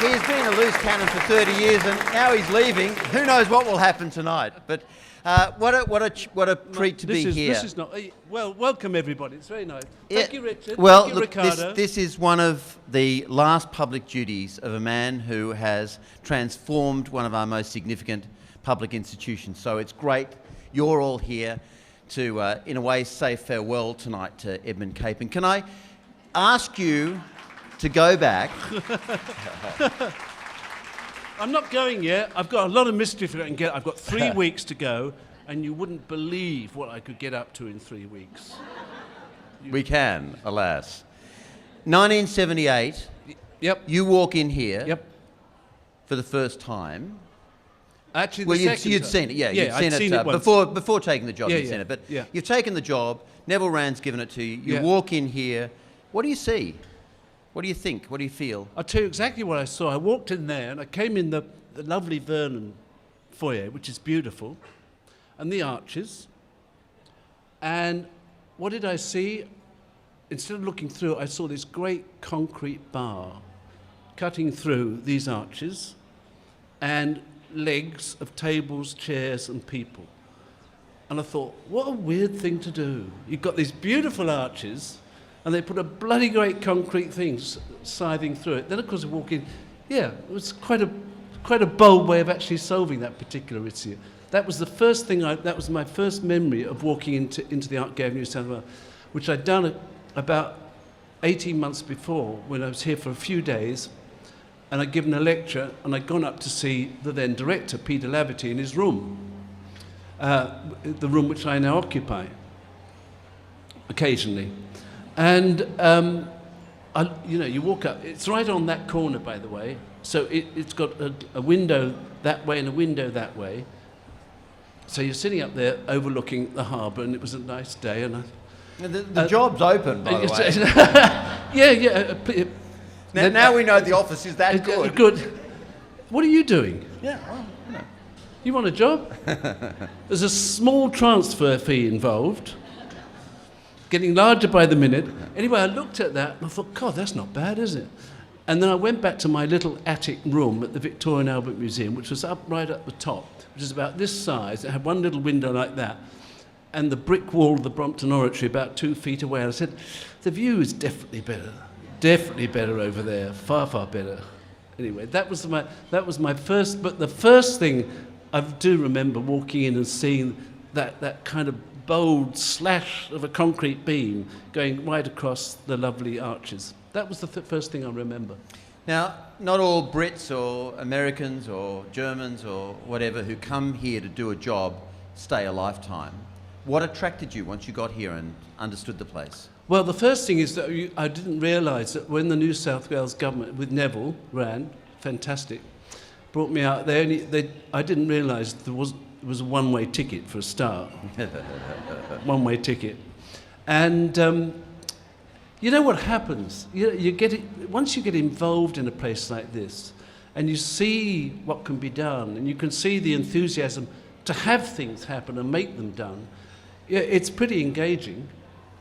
He's been a loose cannon for 30 years and now he's leaving. Who knows what will happen tonight? But what a treat to be here. This is not... Well, welcome everybody. It's very nice. Thank you, Richard. Well, Thank you, look, Ricardo. this is one of the last public duties of a man who has transformed one of our most significant public institutions. So it's great you're all here to, in a way, say farewell tonight to Edmund Capon. Can I ask you to go back? I'm not going yet. I've got a lot of mischief I can get. I've got 3 weeks to go, and you wouldn't believe what I could get up to in 3 weeks. We can, alas. 1978, Yep. you walk in here Yep. for the first time. Actually, the Well, second you'd time. seen it, yeah. You'd I'd seen it, once. before taking the job, Yeah, you'd yeah, seen it. But yeah. you've taken the job, Neville Rand's given it to you, you Yeah. walk in here. What do you see? What do you think? What do you feel? I'll tell you exactly what I saw. I walked in there, and I came in the lovely Vernon foyer, which is beautiful, and the arches. And what did I see? Instead of looking through, I saw this great concrete bar cutting through these arches and legs of tables, chairs, and people. And I thought, what a weird thing to do. You've got these beautiful arches, and they put a bloody great concrete thing scything through it. Then, of course, I walk in. Yeah, it was quite a bold way of actually solving that particular issue. That was the first thing. That was my first memory of walking into the Art Gallery in New South Wales, which I'd done about 18 months before when I was here for a few days, and I'd given a lecture, and I'd gone up to see the then director, Peter Laverty, in his room, the room which I now occupy occasionally. And you walk up. It's right on that corner, by the way. So it's got a window that way and a window that way. So you're sitting up there overlooking the harbour, and it was a nice day. And The job's open, by the way. Yeah. Now we know the office is that good. Good. What are you doing? Yeah, well, You want a job? There's a small transfer fee involved, getting larger by the minute. Anyway, I looked at that and I thought, God, that's not bad, is it? And then I went back to my little attic room at the Victoria and Albert Museum, which was right up the top, which is about this size. It had one little window like that, and the brick wall of the Brompton Oratory about 2 feet away. And I said, the view is definitely better over there, far, far better. Anyway, that was my first, but the first thing I do remember walking in and seeing that kind of bold slash of a concrete beam going right across the lovely arches. That was the first thing I remember. Now, not all Brits or Americans or Germans or whatever who come here to do a job stay a lifetime. What attracted you once you got here and understood the place? Well, the first thing is that I didn't realise that when the New South Wales government, with Neville Rand, fantastic, brought me out, I didn't realise there was a one-way ticket for a start. One-way ticket. And you know what happens? You get it, once you get involved in a place like this, and you see what can be done, and you can see the enthusiasm to have things happen and make them done, it's pretty engaging.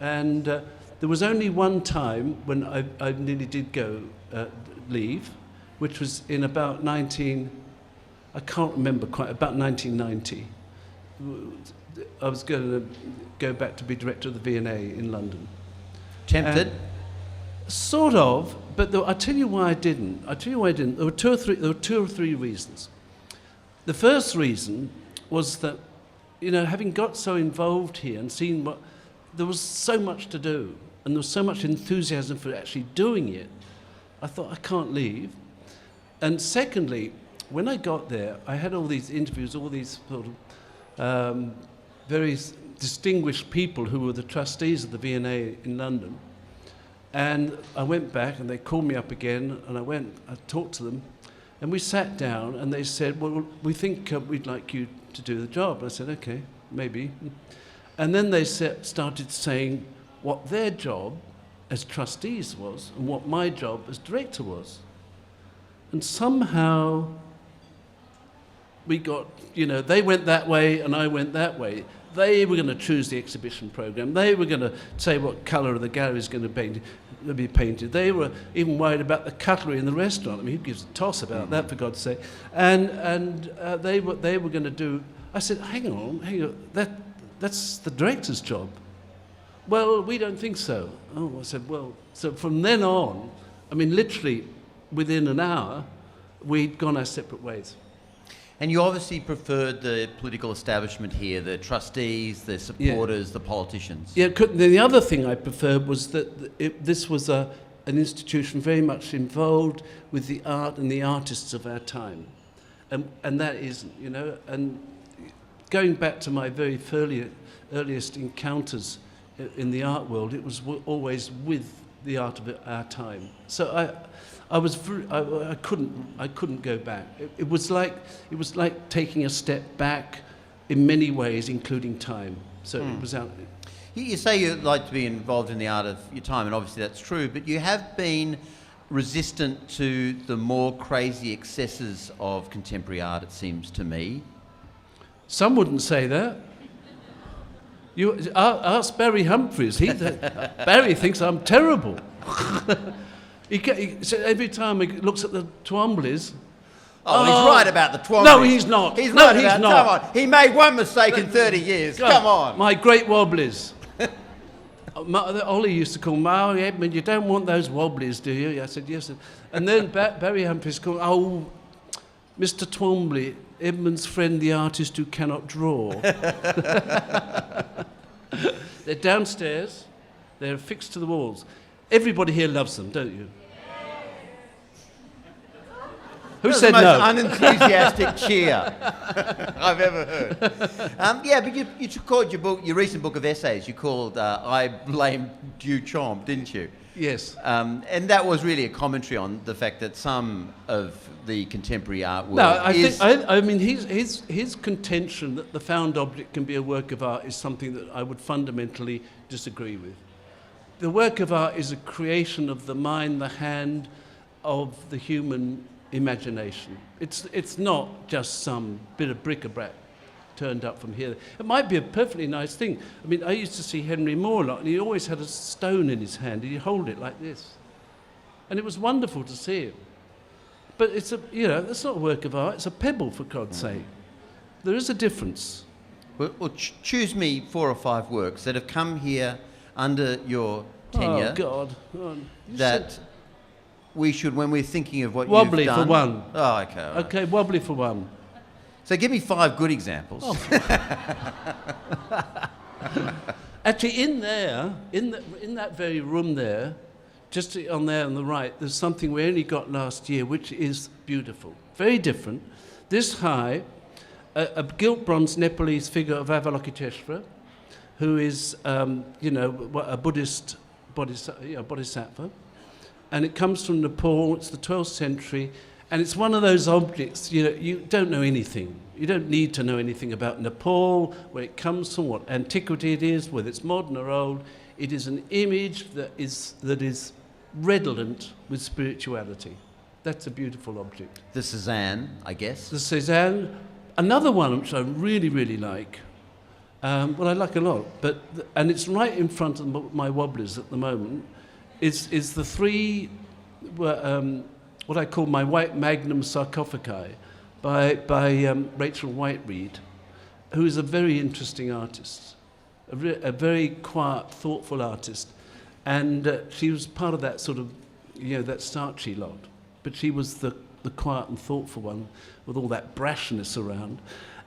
And there was only one time when I nearly did go leave, which was in about I can't remember quite, about 1990. I was going to go back to be director of the V&A in London. Tempted? Sort of, but I'll tell you why I didn't. There were two or three reasons. The first reason was that, having got so involved here and seen there was so much to do, and there was so much enthusiasm for actually doing it, I thought, I can't leave. And secondly, when I got there, I had all these interviews, all these sort of very distinguished people who were the trustees of the V&A in London. And I went back, and they called me up again, and I talked to them, and we sat down, and they said, well, we think we'd like you to do the job. And I said, okay, maybe. And then they started saying what their job as trustees was and what my job as director was. And somehow we got, they went that way and I went that way. They were going to choose the exhibition program. They were going to say what colour the gallery is going to be painted. They were even worried about the cutlery in the restaurant. I mean, who gives a toss about that, for God's sake? And they were going to do. I said, hang on, that's the director's job. Well, we don't think so. Oh, I said, well, so from then on, I mean, literally within an hour, we'd gone our separate ways. And you obviously preferred the political establishment here, the trustees, the supporters, the politicians. Yeah, the other thing I preferred was that this was an institution very much involved with the art and the artists of our time. And that isn't, and going back to my very earliest encounters in the art world, it was always with the art of our time. So I couldn't go back. It was like taking a step back in many ways, including time. So it was out. You say you'd like to be involved in the art of your time, and obviously that's true, but you have been resistant to the more crazy excesses of contemporary art, it seems to me. Some wouldn't say that. You ask Barry Humphries. Barry thinks I'm terrible. So every time he looks at the Twombleys. Oh, he's right about the Twombleys. No, he's not. He's right about. Come on, he made one mistake in 30 years. Come on. My great wobblies. Ollie used to call me, "Oh, Edmund, you don't want those wobblies, do you?" I said, "Yes." And then Barry Humphries called, "Oh, Mr. Twombly, Edmund's friend, the artist who cannot draw." They're downstairs. They're affixed to the walls. Everybody here loves them, don't you? Who said no? The most unenthusiastic cheer I've ever heard. Yeah, but you called your recent book of essays, you called I Blame Duchamp, didn't you? Yes. And that was really a commentary on the fact that some of the contemporary art world I mean, his contention that the found object can be a work of art is something that I would fundamentally disagree with. The work of art is a creation of the mind, the hand, of the human imagination. It's not just some bit of bric-a-brac turned up from here. It might be a perfectly nice thing. I mean, I used to see Henry Moore a lot, and he always had a stone in his hand, and he'd hold it like this. And it was wonderful to see him. But it's that's not a work of art, it's a pebble, for God's sake. There is a difference. Well, choose me 4 or 5 works that have come here under your tenure. Oh, God. That we should, when we're thinking of what Wobbly you've done... for one. Oh, okay. All right. Okay, Wobbly for one. So give me 5 good examples. Actually, in that very room there, just on there on the right, there's something we only got last year, which is beautiful. Very different. This high, a gilt bronze Nepalese figure of Avalokiteshvara, who is, a Buddhist bodhisattva. And it comes from Nepal. It's the 12th century. And it's one of those objects, you don't know anything. You don't need to know anything about Nepal, where it comes from, what antiquity it is, whether it's modern or old. It is an image that is redolent with spirituality. That's a beautiful object. The Cézanne, I guess. The Cézanne. Another one which I really, really like. I like a lot. And it's right in front of my wobblers at the moment. Is the 3... what I call my white magnum sarcophagi by Rachel Whiteread, who is a very interesting artist, a very quiet, thoughtful artist. And she was part of that sort of, that starchy lot. But she was the quiet and thoughtful one with all that brashness around.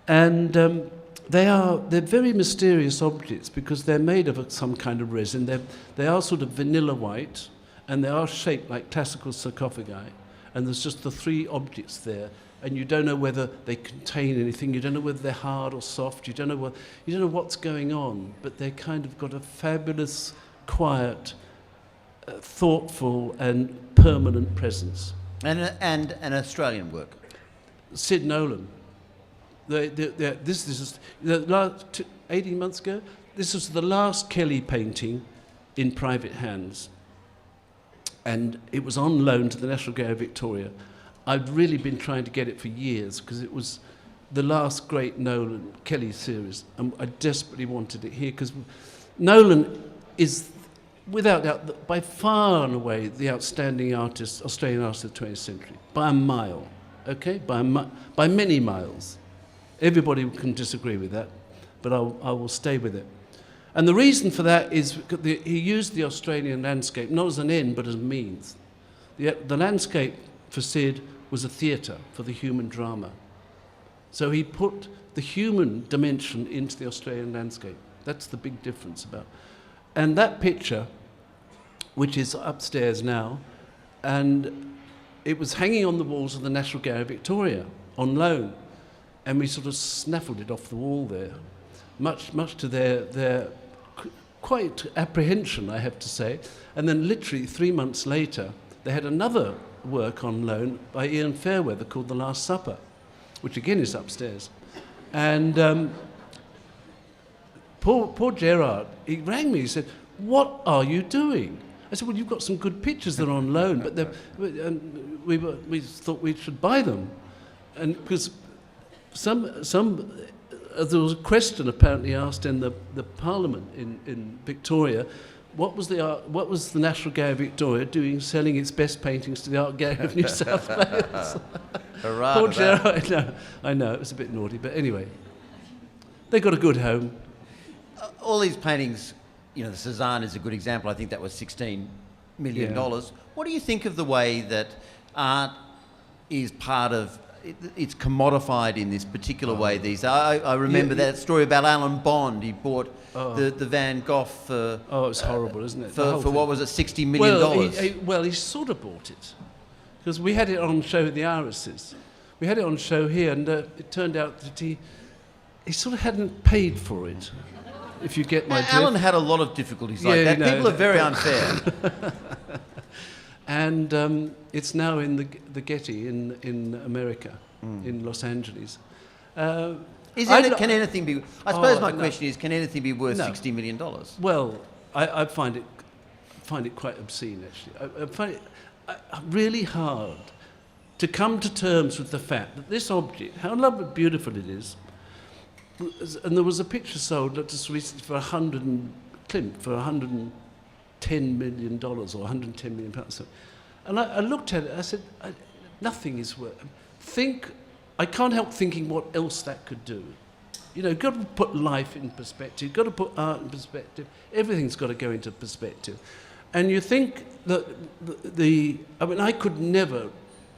And they're very mysterious objects because they're made of some kind of resin. They are sort of vanilla white, and they are shaped like classical sarcophagi. And there's just the 3 objects there, and you don't know whether they contain anything. You don't know whether they're hard or soft. You don't know what's going on. But they kind of got a fabulous, quiet, thoughtful, and permanent presence. And an Australian work. Sid Nolan. This is the last 18 months ago. This was the last Kelly painting in private hands. And it was on loan to the National Gallery of Victoria. I'd really been trying to get it for years because it was the last great Nolan Kelly series, and I desperately wanted it here because Nolan is, without doubt, by far and away the outstanding artist, Australian artist of the 20th century, by a mile, okay? By many miles. Everybody can disagree with that, but I will stay with it. And the reason for that is because he used the Australian landscape not as an end, but as a means. The landscape for Sid was a theatre for the human drama. So he put the human dimension into the Australian landscape. That's the big difference about. And that picture, which is upstairs now, and it was hanging on the walls of the National Gallery of Victoria on loan, and we sort of snaffled it off the wall there, much to their quite apprehension, I have to say. And then literally 3 months later, they had another work on loan by Ian Fairweather called The Last Supper, which again is upstairs. And poor Gerard, he rang me, he said, "What are you doing?" I said, "Well, you've got some good pictures that are on loan, but we thought we should buy them." And because there was a question apparently asked in the Parliament in Victoria, what was the National Gallery of Victoria doing selling its best paintings to the Art Gallery of New South Wales? Poor Gerard, I know, it was a bit naughty, but anyway, they got a good home. All these paintings, you know, the Cézanne is a good example. I think that was $16 million. Yeah. What do you think of the way that art is part of, it's commodified in this particular way these days? I remember that story about Alan Bond. He bought the Van Gogh for... Oh, it's horrible, isn't it? For what was it, $60 million? Well, he sort of bought it. Because we had it on show at the Irises. We had it on show here, and it turned out that he sort of hadn't paid for it, if you get my drift. Alan had a lot of difficulties like that. People are very unfair. And it's now in the Getty in America, in Los Angeles. Can anything be... I suppose my question is, can anything be worth $60 million? Well, I find it quite obscene, actually. I find it really hard to come to terms with the fact that this object, how lovely, beautiful it is, and there was a picture sold just recently for $110 million or 110 million pounds. And I looked at it, I said, nothing is worth... I can't help thinking what else that could do. You know, you've got to put life in perspective, you've got to put art in perspective, everything's got to go into perspective. And you think that I could never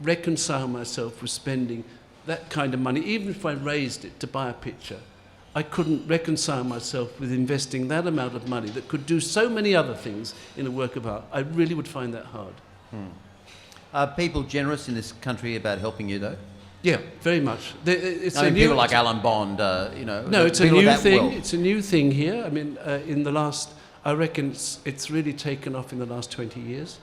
reconcile myself with spending that kind of money, even if I raised it to buy a picture. I couldn't reconcile myself with investing that amount of money that could do so many other things in a work of art. I really would find that hard. Are people generous in this country about helping you, though? Yeah, very much. People like Alan Bond, you know... No, it's a new thing. It's a new thing here. I mean, in the last... I reckon it's really taken off in the last 20 years.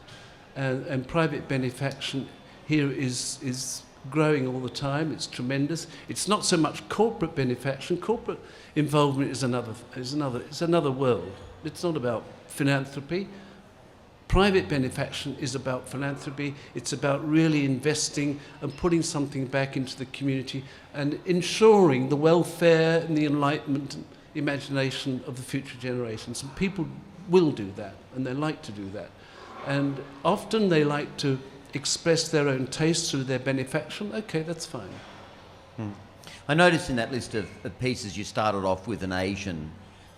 And private benefaction here is growing all the time. It's tremendous. It's not so much corporate benefaction. Corporate involvement is another world. It's not about philanthropy. Private benefaction is about philanthropy. It's about really investing and putting something back into the community and ensuring the welfare and the enlightenment and imagination of the future generations. And people will do that, and they like to do that. And often they like to express their own taste through their benefaction. Okay, that's fine. I noticed in that list of pieces you started off with an Asian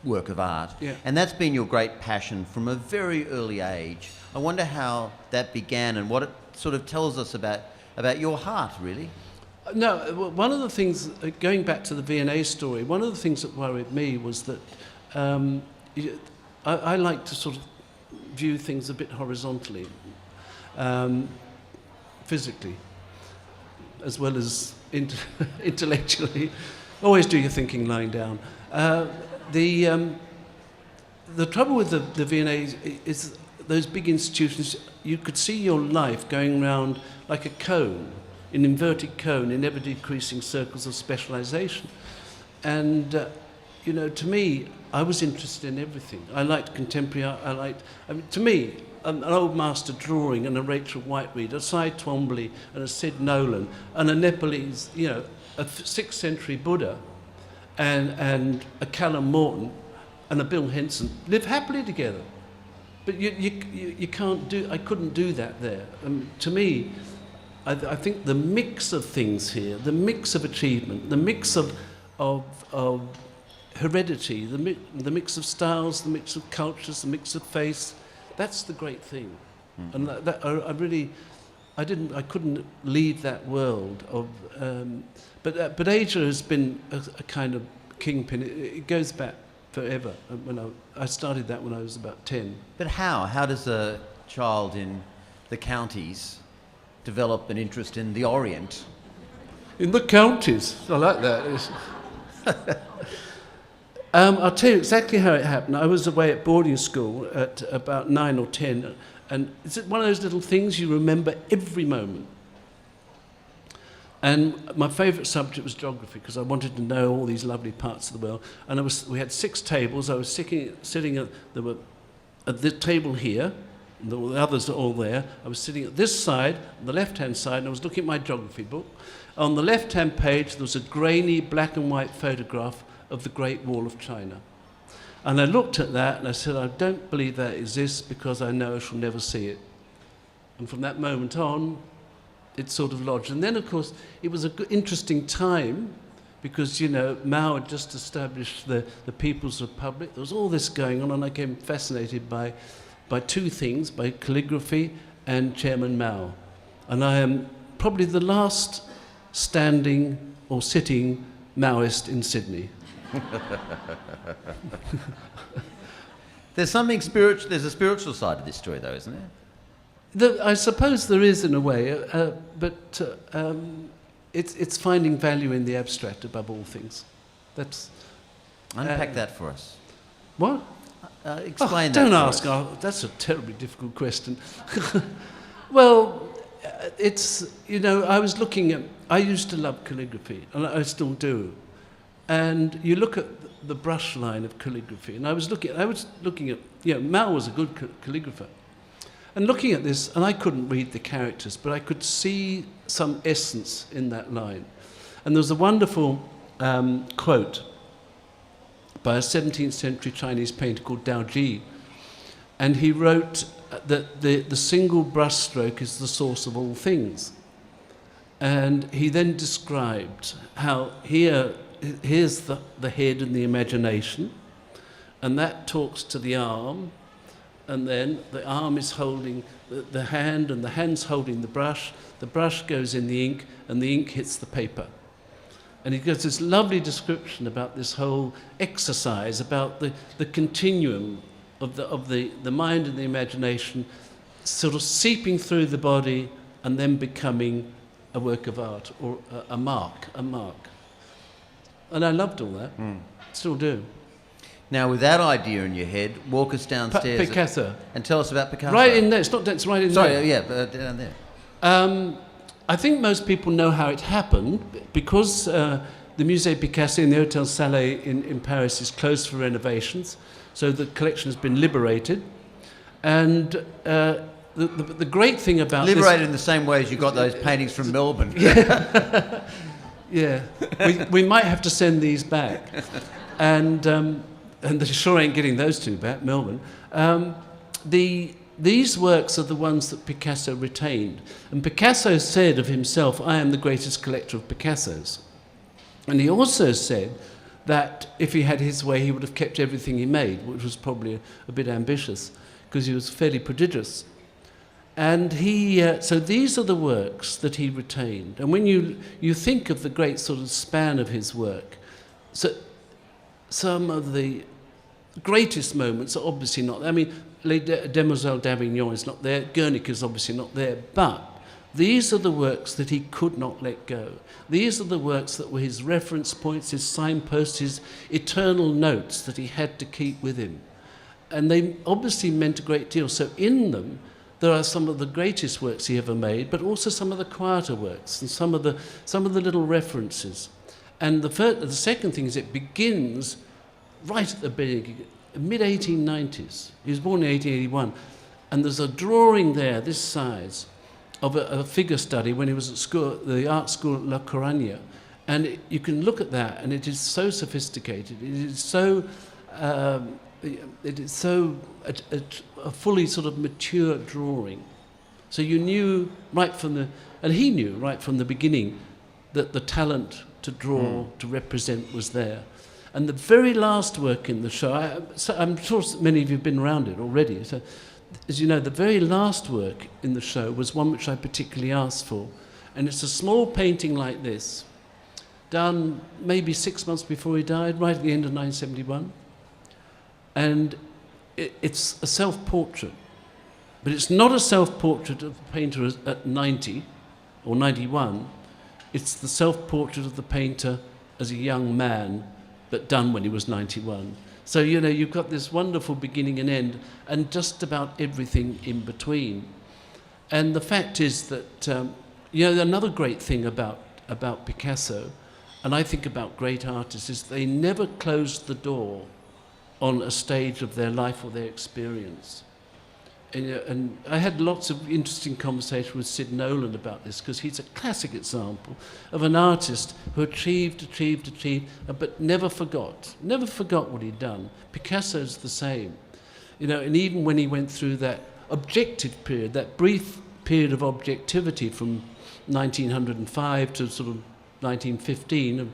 work of art. Yeah. And that's been your great passion from a very early age. I wonder how that began and what it sort of tells us about your heart, really. No, one of the things, going back to the V&A story, one of the things that worried me was that I like to sort of view things a bit horizontally, physically, as well as intellectually. Always do your thinking lying down. The trouble with the V&A is those big institutions, you could see your life going around like a cone, an inverted cone in ever decreasing circles of specialization. And, you know, to me, I was interested in everything. I liked contemporary art. To me, an old master drawing and a Rachel Whiteread, a Cy Twombly and a Sid Nolan and a Nepalese, you know, a 6th century Buddha and a Callum Morton and a Bill Henson live happily together. But you can't do, I couldn't do that there. To me, I think the mix of things here, the mix of achievement, the mix of heredity, the mix of styles, the mix of cultures, the mix of faiths, that's the great thing. And I couldn't leave that world of, but Asia has been a kind of kingpin. It goes back forever. I started that when I was about 10. But how? How does a child in the counties develop an interest in the Orient? In the counties, I like that. I'll tell you exactly how it happened. I was away at boarding school at about 9 or 10, and it's one of those little things you remember every moment. And my favourite subject was geography, because I wanted to know all these lovely parts of the world. And we had 6 tables. I was sitting at the table here, and the others are all there. I was sitting at this side, the left-hand side, and I was looking at my geography book. On the left-hand page, there was a grainy black and white photograph of the Great Wall of China. And I looked at that and I said, I don't believe that exists, because I know I shall never see it. And from that moment on, it sort of lodged. And then, of course, it was an interesting time, because, Mao had just established the People's Republic. There was all this going on, and I became fascinated by 2 things, by calligraphy and Chairman Mao. And I am probably the last standing or sitting Maoist in Sydney. There's something spiritual. There's a spiritual side to this story, though, isn't there? I suppose there is, in a way, but it's finding value in the abstract above all things. That's unpack that for us. What? Explain that. Don't ask. That's a terribly difficult question. Well, it's I was looking at. I used to love calligraphy, and I still do. And you look at the brush line of calligraphy, and I was looking at, Mao was a good calligrapher. And looking at this, and I couldn't read the characters, but I could see some essence in that line. And there was a wonderful quote by a 17th century Chinese painter called Dao Ji. And he wrote that the single brushstroke is the source of all things. And he then described how here's the head and the imagination, and that talks to the arm, and then the arm is holding the hand, and the hand's holding the brush goes in the ink, and the ink hits the paper. And he gives this lovely description about this whole exercise, about the continuum of the mind and the imagination sort of seeping through the body and then becoming a work of art, or a mark. And I loved all that. Still do. Now, with that idea in your head, walk us downstairs Picasso. And tell us about Picasso. Right in there. It's right in there. Sorry, yeah, but down there. I think most people know how it happened, because the Musée Picasso in the Hôtel Salé in Paris is closed for renovations, so the collection has been liberated. And the great thing about liberated in the same way as you got those paintings from Melbourne. Yeah, we might have to send these back, and they sure ain't getting those 2 back, Melbourne. These works are the ones that Picasso retained, and Picasso said of himself, "I am the greatest collector of Picassos," and he also said that if he had his way, he would have kept everything he made, which was probably a bit ambitious, because he was fairly prodigious. And so these are the works that he retained. And when you think of the great sort of span of his work, so some of the greatest moments are obviously not there. I mean, Les Demoiselles d'Avignon is not there, Guernica is obviously not there, but these are the works that he could not let go. These are the works that were his reference points, his signposts, his eternal notes that he had to keep with him. And they obviously meant a great deal. So in them, there are some of the greatest works he ever made, but also some of the quieter works and some of the little references. And the second thing is it begins right at the beginning, mid-1890s. He was born in 1881, and there's a drawing there, this size, of a figure study when he was at school, the art school at La Coruña, you can look at that, and it is so sophisticated. It is so a fully sort of mature drawing. So you knew right from and he knew right from the beginning that the talent to draw, to represent was there. And the very last work in the show, I'm sure many of you have been around it already. So, as you know, the very last work in the show was one which I particularly asked for. And it's a small painting like this, done maybe 6 months before he died, right at the end of 1971. And it's a self-portrait. But it's not a self-portrait of the painter at 90 or 91. It's the self-portrait of the painter as a young man, but done when he was 91. So, you know, you've got this wonderful beginning and end, and just about everything in between. And the fact is that, you know, another great thing about Picasso, and I think about great artists, is they never closed the door on a stage of their life or their experience. And I had lots of interesting conversations with Sid Nolan about this, because he's a classic example of an artist who achieved, but never forgot what he'd done. Picasso's the same. You know, and even when he went through that objective period, that brief period of objectivity from 1905 to sort of 1915, of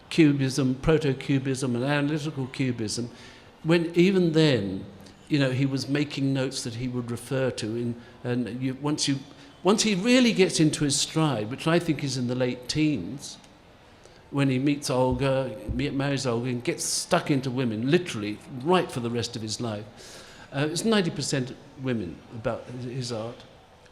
cubism, proto-cubism and analytical cubism, when even then, you know, he was making notes that he would refer to, once he really gets into his stride, which I think is in the late teens, when he meets Olga, marries Olga, and gets stuck into women, literally, right for the rest of his life. It's 90% women about his art,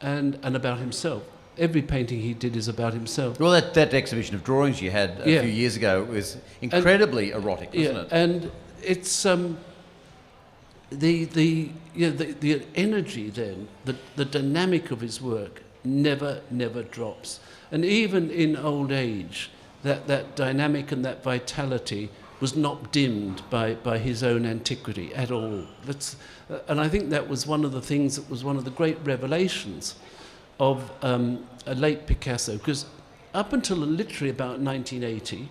and about himself. Every painting he did is about himself. Well, that exhibition of drawings you had a few years ago was incredibly erotic, wasn't it? And it's the energy then, the dynamic of his work never drops. And even in old age, that dynamic and that vitality was not dimmed by his own antiquity at all. And I think that was one of the things that was one of the great revelations of a late Picasso, because up until literally about 1980,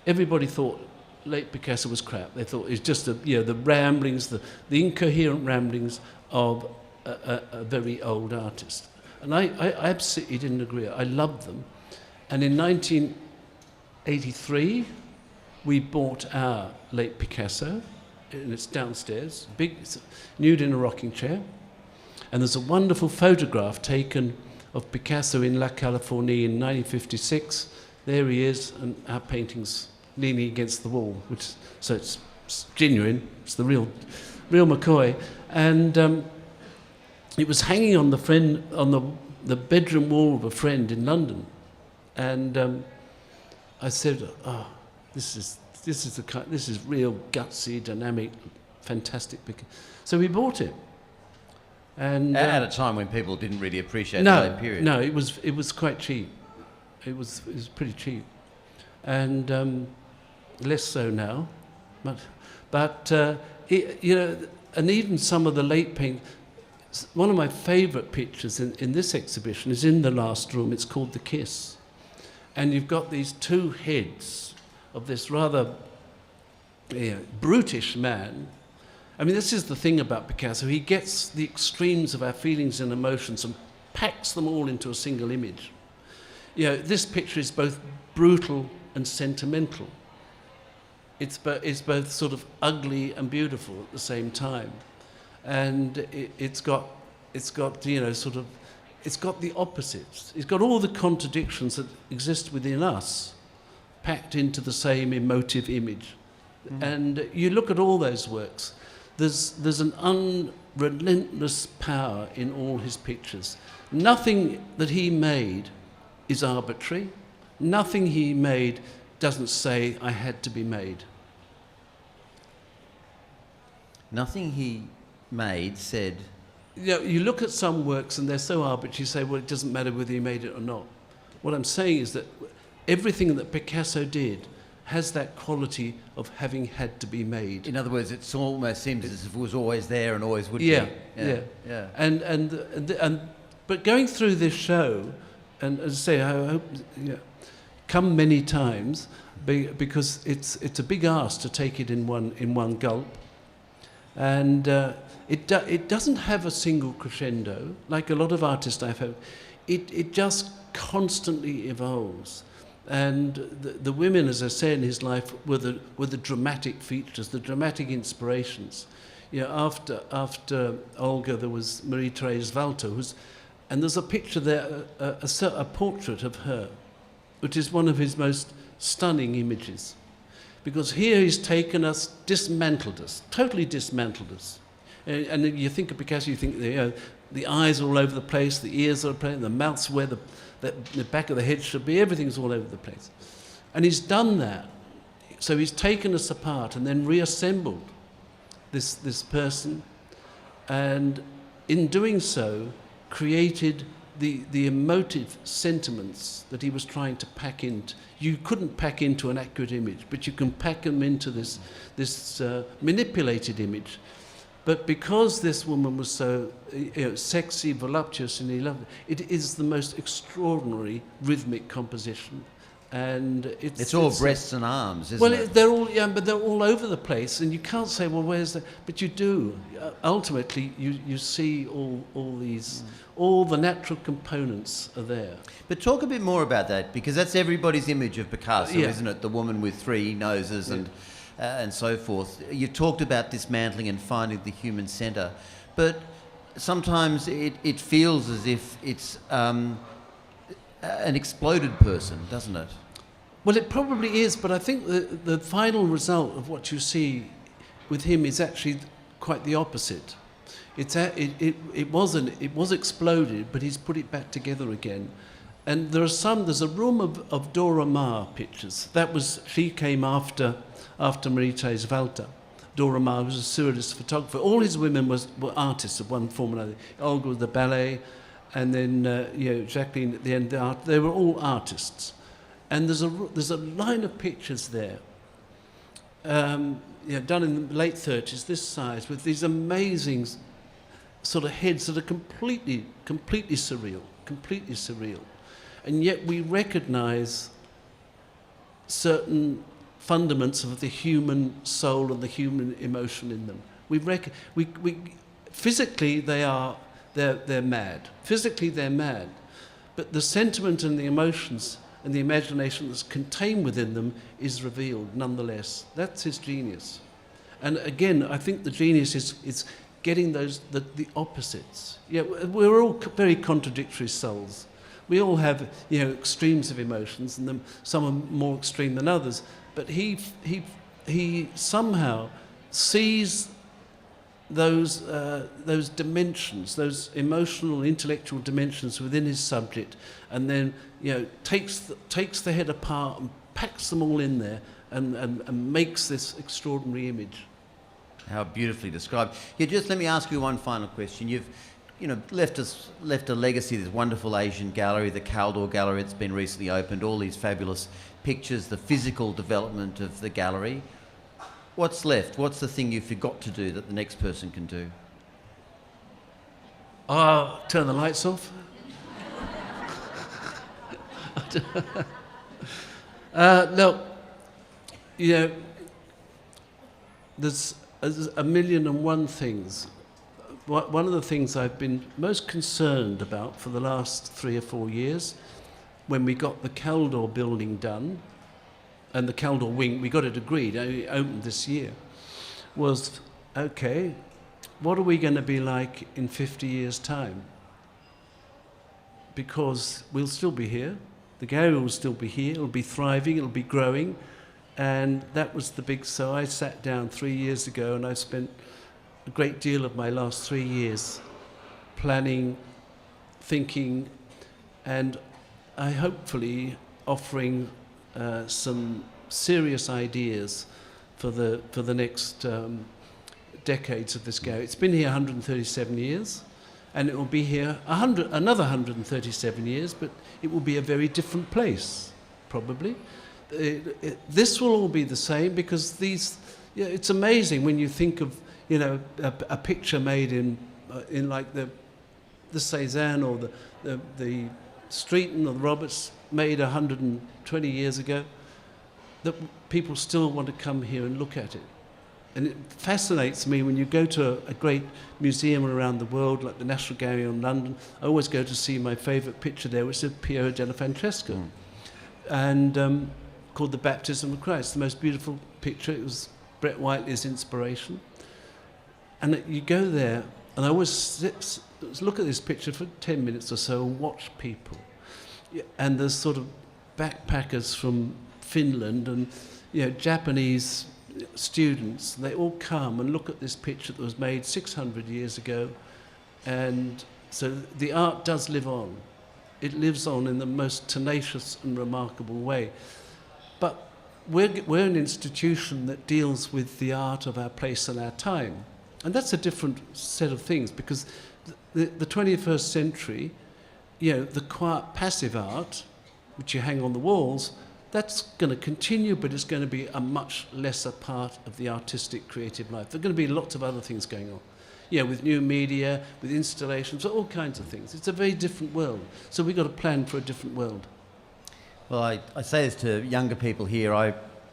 everybody thought late Picasso was crap. They thought it was just the ramblings, the incoherent ramblings of a very old artist. And I absolutely didn't agree. I loved them. And in 1983, we bought our late Picasso, and it's downstairs, big, it's nude in a rocking chair. And there's a wonderful photograph taken of Picasso in La Californie in 1956. There he is, and our painting's leaning against the wall, so it's genuine. It's the real McCoy, and it was hanging on the bedroom wall of a friend in London, and I said, "Oh, this is real gutsy, dynamic, fantastic." So we bought it, and at a time when people didn't really appreciate the late period. No, it was quite cheap. It was pretty cheap, and less so now, but you know, and even some of the late paint. One of my favourite pictures in this exhibition is in the last room. It's called The Kiss, and you've got these two heads of this rather brutish man. I mean, this is the thing about Picasso. He gets the extremes of our feelings and emotions and packs them all into a single image. You know, this picture is both brutal and sentimental. It's both sort of ugly and beautiful at the same time, and it's got you know, sort of, it's got the opposites. It's got all the contradictions that exist within us, packed into the same emotive image. And you look at all those works. There's an unrelentless power in all his pictures. Nothing that he made is arbitrary. Nothing he made doesn't say, "I had to be made." Nothing he made said... You know, you look at some works and they're so arbitrary, you say, well, it doesn't matter whether he made it or not. What I'm saying is that everything that Picasso did has that quality of having had to be made. In other words, it almost seems as if it was always there and always would be. Yeah. And but going through this show, and as I say, I hope, come many times because it's a big ask to take it in one gulp, and it doesn't have a single crescendo like a lot of artists I've had. It just constantly evolves, and the women, as I say, in his life were the dramatic features, the dramatic inspirations. You know, after Olga, there was Marie-Thérèse Walter, and there's a picture there, a portrait of her, which is one of his most stunning images, because here he's taken us, dismantled us, totally dismantled us. And you think of Picasso, you think the eyes are all over the place, the ears are all over the place, the mouth's where the back of the head should be, everything's all over the place. And he's done that. So he's taken us apart and then reassembled this person, and in doing so this the emotive sentiments that he was trying to pack into. You couldn't pack into an accurate image, but you can pack them into this manipulated image. But because this woman was so sexy, voluptuous, and he loved it, it is the most extraordinary rhythmic composition. And it's all breasts and arms, isn't it? They're all, but they're all over the place, and you can't say, well, where's that? But you do. Ultimately, you see all these, all the natural components are there. But talk a bit more about that, because that's everybody's image of Picasso, isn't it? The woman with three noses and so forth. You talked about dismantling and finding the human centre, but sometimes it feels as if it's an exploded person, doesn't it? Well, it probably is, but I think the final result of what you see with him is actually quite the opposite. It was exploded, but he's put it back together again. And there's a room of Dora Maar pictures. She came after Marie-Thérèse Walter. Dora Maar was a surrealist photographer. All his women were artists of one form or another. Olga was the ballet, and then Jacqueline at the end, the art. They were all artists. And there's a line of pictures there, done in the late 30s, this size, with these amazing sort of heads that are completely surreal. And yet we recognise certain fundaments of the human soul and the human emotion in them. Physically they're mad. Physically they're mad, but the sentiment and the emotions and the imagination that's contained within them is revealed nonetheless. That's his genius. And again, I think the genius is getting the opposites. Yeah, we're all very contradictory souls. We all have extremes of emotions, and some are more extreme than others. But he somehow sees those dimensions, those emotional, intellectual dimensions within his subject, and then takes the head apart and packs them all in there, and makes this extraordinary image. How beautifully described. Yeah, just let me ask you one final question. You've left a legacy, this wonderful Asian gallery, the Caldor Gallery that's been recently opened, all these fabulous pictures, the physical development of the gallery. What's left? What's the thing you forgot to do that the next person can do? Turn the lights off. No, there's a million and one things. One of the things I've been most concerned about for the last 3 or 4 years, when we got the Caldor building done, and the Caldor wing, we got it agreed, it opened this year, was, okay, what are we going to be like in 50 years' time? Because we'll still be here, the gallery will still be here, it'll be thriving, it'll be growing, and that was the big, so I sat down 3 years ago and I spent a great deal of my last 3 years planning, thinking, and I hopefully offering some serious ideas for the next decades of this gallery. It's been here 137 years, and it will be here another 137 years, but it will be a very different place, probably. This will all be the same, because it's amazing when you think of a picture made in like the Cézanne or the Streeton or the Roberts. made 120 years ago, that people still want to come here and look at it. And it fascinates me when you go to a great museum around the world, like the National Gallery in London. I always go to see my favourite picture there, which is Piero della Francesca, and called The Baptism of Christ, the most beautiful picture. It was Brett Whiteley's inspiration. And you go there, and I always look at this picture for 10 minutes or so and watch people. And there's sort of backpackers from Finland and Japanese students. They all come and look at this picture that was made 600 years ago. And so the art does live on. It lives on in the most tenacious and remarkable way. But we're an institution that deals with the art of our place and our time. And that's a different set of things, because the 21st century, the quiet passive art, which you hang on the walls, that's going to continue, but it's going to be a much lesser part of the artistic creative life. There are going to be lots of other things going on. With new media, with installations, all kinds of things. It's a very different world. So we've got to plan for a different world. Well, I say this to younger people here,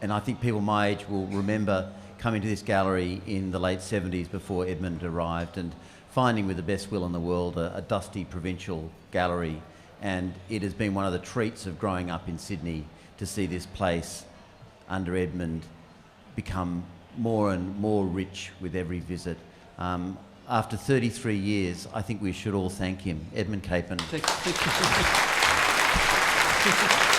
and I think people my age will remember coming to this gallery in the late 70s before Edmund arrived and finding, with the best will in the world, a dusty provincial gallery. And it has been one of the treats of growing up in Sydney to see this place under Edmund become more and more rich with every visit. After 33 years, I think we should all thank him. Edmund Capon. Thank you.